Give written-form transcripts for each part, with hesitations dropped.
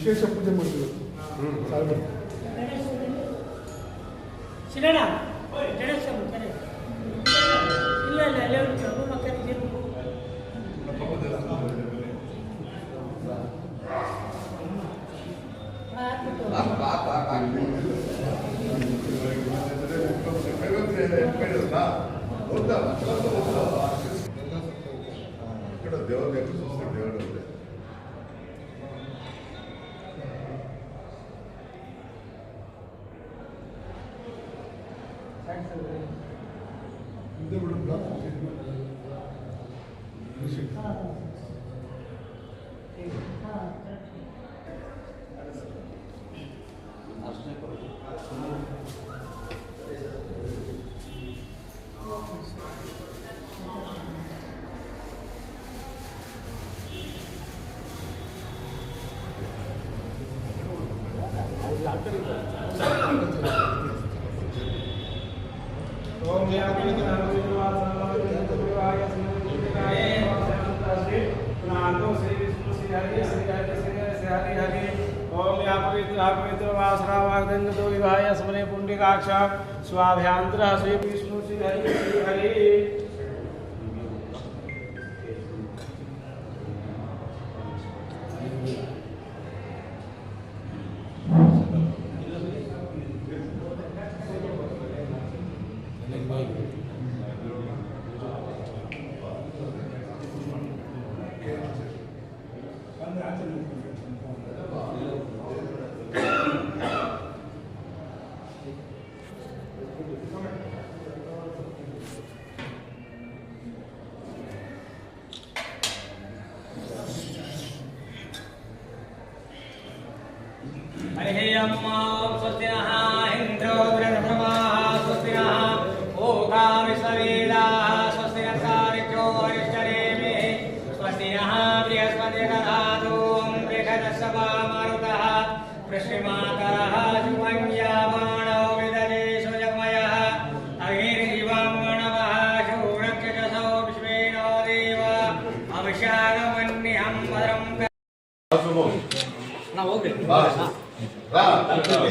ವಿಶೇಷ ಪೂಜೆ ಮಾಡ್ತೀವಿ. पुंडिकाक्ष स्वाभ्यांतर श्री विष्णु श्री हरि श्री हरि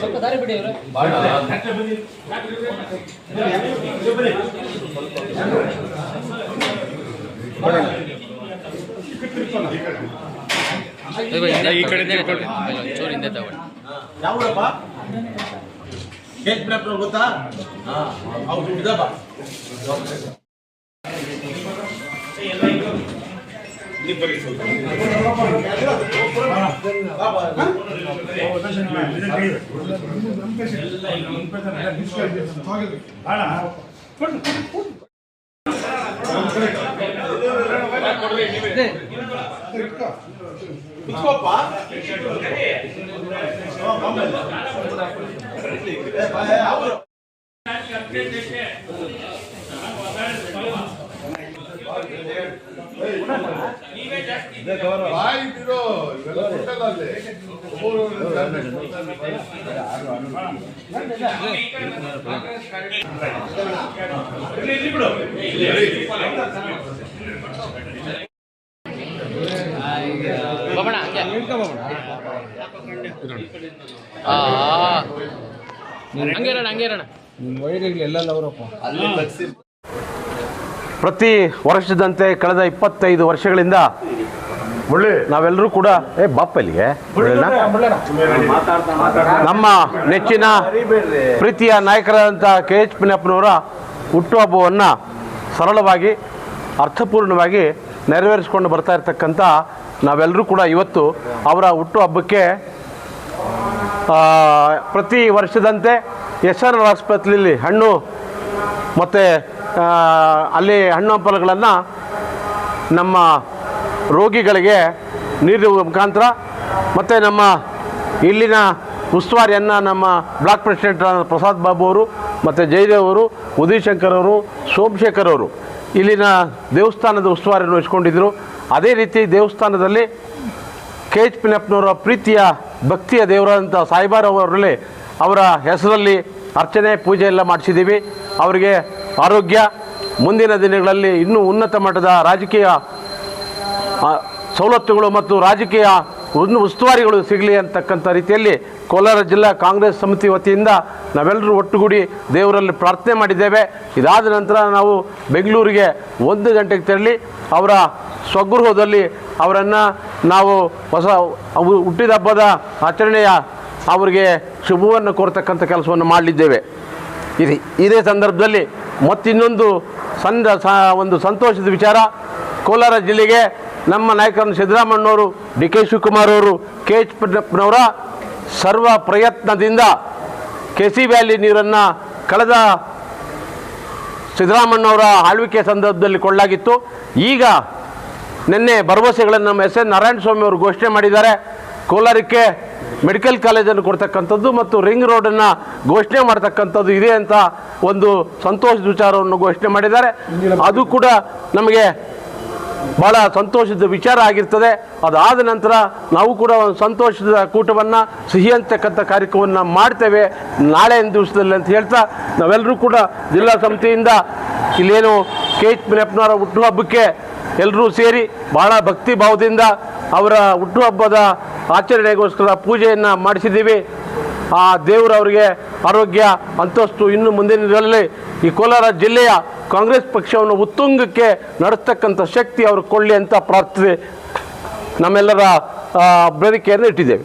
ಸ್ವಲ್ಪ ದಾರಿ ಬಿಡಿ ಅವರು ಈ ಕಡೆ ಚೋರಿಂದ ತಗೊಳ್ಳಿ. ಯಾವೂರಪ್ಪ? ಕೇಕ್ ಬ್ರಾಪ್ನವ್ರು ಗೊತ್ತಾ? ಹೌದು ಇದಪ್ಪ. ಪ್ರತಿ ವರ್ಷದಂತೆ ಕಳೆದ 25 ವರ್ಷಗಳಿಂದ ನಾವೆಲ್ಲರೂ ಕೂಡ ಬಾಪಲ್ಲಿಗೆ ನಮ್ಮ ನೆಚ್ಚಿನ ಪ್ರೀತಿಯ ನಾಯಕರಾದಂಥ KH ಪಿನ್ನಪ್ಪನವರ ಹುಟ್ಟುಹಬ್ಬವನ್ನು ಸರಳವಾಗಿ ಅರ್ಥಪೂರ್ಣವಾಗಿ ನೆರವೇರಿಸಿಕೊಂಡು ಬರ್ತಾ ಇರ್ತಕ್ಕಂಥ ನಾವೆಲ್ಲರೂ ಕೂಡ ಇವತ್ತು ಅವರ ಹುಟ್ಟುಹಬ್ಬಕ್ಕೆ ಪ್ರತಿ ವರ್ಷದಂತೆ SRR ಆಸ್ಪತ್ರೆಯಲ್ಲಿ ಹಣ್ಣು ಮತ್ತು ಅಲ್ಲಿ ಹಣ್ಣು ಹಂಪಲುಗಳನ್ನು ನಮ್ಮ ರೋಗಿಗಳಿಗೆ ನೀಡುವ ಮುಖಾಂತರ ಮತ್ತು ನಮ್ಮ ಇಲ್ಲಿನ ಉಸ್ತುವಾರಿಯನ್ನು ನಮ್ಮ ಬ್ಲಾಕ್ ಪ್ರೆಸಿಡೆಂಟ್ ಪ್ರಸಾದ್ ಬಾಬು ಅವರು ಮತ್ತು ಜಯದೇವ್ ಅವರು, ಉದಯಶಂಕರ್ ಅವರು, ಸೋಮಶೇಖರ್ ಅವರು ಇಲ್ಲಿನ ದೇವಸ್ಥಾನದ ಉಸ್ತುವಾರಿಯನ್ನು ವಹಿಸ್ಕೊಂಡಿದ್ದರು. ಅದೇ ರೀತಿ ದೇವಸ್ಥಾನದಲ್ಲಿ KH ಪಿನ್ನಪ್ಪನವರ ಪ್ರೀತಿಯ ಭಕ್ತಿಯ ದೇವರಾದಂಥ ಸಾಯಿಬಾರ ಅವರಲ್ಲಿ ಅವರ ಹೆಸರಲ್ಲಿ ಅರ್ಚನೆ ಪೂಜೆ ಎಲ್ಲ ಮಾಡಿಸಿದ್ದೀವಿ. ಅವರಿಗೆ ಆರೋಗ್ಯ, ಮುಂದಿನ ದಿನಗಳಲ್ಲಿ ಇನ್ನೂ ಉನ್ನತ ಮಟ್ಟದ ರಾಜಕೀಯ ಸವಲತ್ತುಗಳು ಮತ್ತು ರಾಜಕೀಯ ಉಸ್ತುವಾರಿಗಳು ಸಿಗಲಿ ಅಂತಕ್ಕಂಥ ರೀತಿಯಲ್ಲಿ ಕೋಲಾರ ಜಿಲ್ಲಾ ಕಾಂಗ್ರೆಸ್ ಸಮಿತಿ ವತಿಯಿಂದ ನಾವೆಲ್ಲರೂ ಒಟ್ಟುಗೂಡಿ ದೇವರಲ್ಲಿ ಪ್ರಾರ್ಥನೆ ಮಾಡಿದ್ದೇವೆ. ಇದಾದ ನಂತರ ನಾವು ಬೆಂಗಳೂರಿಗೆ 1 ಗಂಟೆಗೆ ತೆರಳಿ ಅವರ ಸ್ವಗೃಹದಲ್ಲಿ ಅವರನ್ನು ನಾವು ಹುಟ್ಟಿದ ಹಬ್ಬದ ಆಚರಣೆಯ ಅವರಿಗೆ ಶುಭವನ್ನು ಕೋರ್ತಕ್ಕಂಥ ಕೆಲಸವನ್ನು ಮಾಡಲಿದ್ದೇವೆ. ಇದೇ ಸಂದರ್ಭದಲ್ಲಿ ಮತ್ತಿನ್ನೊಂದು ಒಂದು ಸಂತೋಷದ ವಿಚಾರ, ಕೋಲಾರ ಜಿಲ್ಲೆಗೆ ನಮ್ಮ ನಾಯಕರನ್ನು ಸಿದ್ದರಾಮಣ್ಣವರು, ಡಿ.ಕೆ. ಶಿವಕುಮಾರ್ ಅವರು, KH ಪಟ್ಟಣ್ಣಪ್ಪನವರ ಸರ್ವ ಪ್ರಯತ್ನದಿಂದ KC ವ್ಯಾಲಿ ನೀರನ್ನು ಕಳೆದ ಸಿದ್ದರಾಮಣ್ಣವರ ಆಳ್ವಿಕೆ ಸಂದರ್ಭದಲ್ಲಿ ಕೊಳ್ಳಲಾಗಿತ್ತು. ಈಗ ನಿನ್ನೆ ಭರವಸೆಗಳನ್ನು ನಮ್ಮ S. N. ನಾರಾಯಣಸ್ವಾಮಿ ಅವರು ಘೋಷಣೆ ಮಾಡಿದ್ದಾರೆ. ಕೋಲಾರಕ್ಕೆ ಮೆಡಿಕಲ್ ಕಾಲೇಜನ್ನು ಕೊಡ್ತಕ್ಕಂಥದ್ದು ಮತ್ತು ರಿಂಗ್ ರೋಡನ್ನು ಘೋಷಣೆ ಮಾಡ್ತಕ್ಕಂಥದ್ದು ಇದೆ ಅಂತ ಒಂದು ಸಂತೋಷದ ವಿಚಾರವನ್ನು ಘೋಷಣೆ ಮಾಡಿದ್ದಾರೆ. ಅದು ಕೂಡ ನಮಗೆ ಭಾಳ ಸಂತೋಷದ ವಿಚಾರ ಆಗಿರ್ತದೆ. ಅದಾದ ನಂತರ ನಾವು ಕೂಡ ಒಂದು ಸಂತೋಷದ ಕೂಟವನ್ನು, ಸಿಹಿ ಅಂತಕ್ಕಂಥ ಕಾರ್ಯಕ್ರಮವನ್ನು ಮಾಡ್ತೇವೆ ನಾಳೆ ದಿವಸದಲ್ಲಿ ಅಂತ ಹೇಳ್ತಾ, ನಾವೆಲ್ಲರೂ ಕೂಡ ಜಿಲ್ಲಾ ಸಮಿತಿಯಿಂದ ಇಲ್ಲೇನು KH ಪಟ್ಟಣ್ಣಪ್ಪನವರ ಹುಟ್ಟುಹಬ್ಬಕ್ಕೆ ಎಲ್ಲರೂ ಸೇರಿ ಭಾಳ ಭಕ್ತಿ ಭಾವದಿಂದ ಅವರ ಹುಟ್ಟುಹಬ್ಬದ ಆಚರಣೆಗೋಸ್ಕರ ಪೂಜೆಯನ್ನು ಮಾಡಿಸಿದ್ದೀವಿ. ಆ ದೇವರು ಅವರಿಗೆ ಆರೋಗ್ಯ ಅಂತಸ್ತು ಇನ್ನು ಮುಂದಿನ ದಿನಗಳಲ್ಲಿ ಈ ಕೋಲಾರ ಜಿಲ್ಲೆಯ ಕಾಂಗ್ರೆಸ್ ಪಕ್ಷವನ್ನು ಉತ್ತುಂಗಕ್ಕೆ ನಡೆಸ್ತಕ್ಕಂಥ ಶಕ್ತಿ ಅವರು ಕೊಳ್ಳಿ ಅಂತ ಪ್ರಾರ್ಥನೆ ನಮ್ಮೆಲ್ಲರ ಬೇಡಿಕೆಯನ್ನು ಇಟ್ಟಿದ್ದೇವೆ.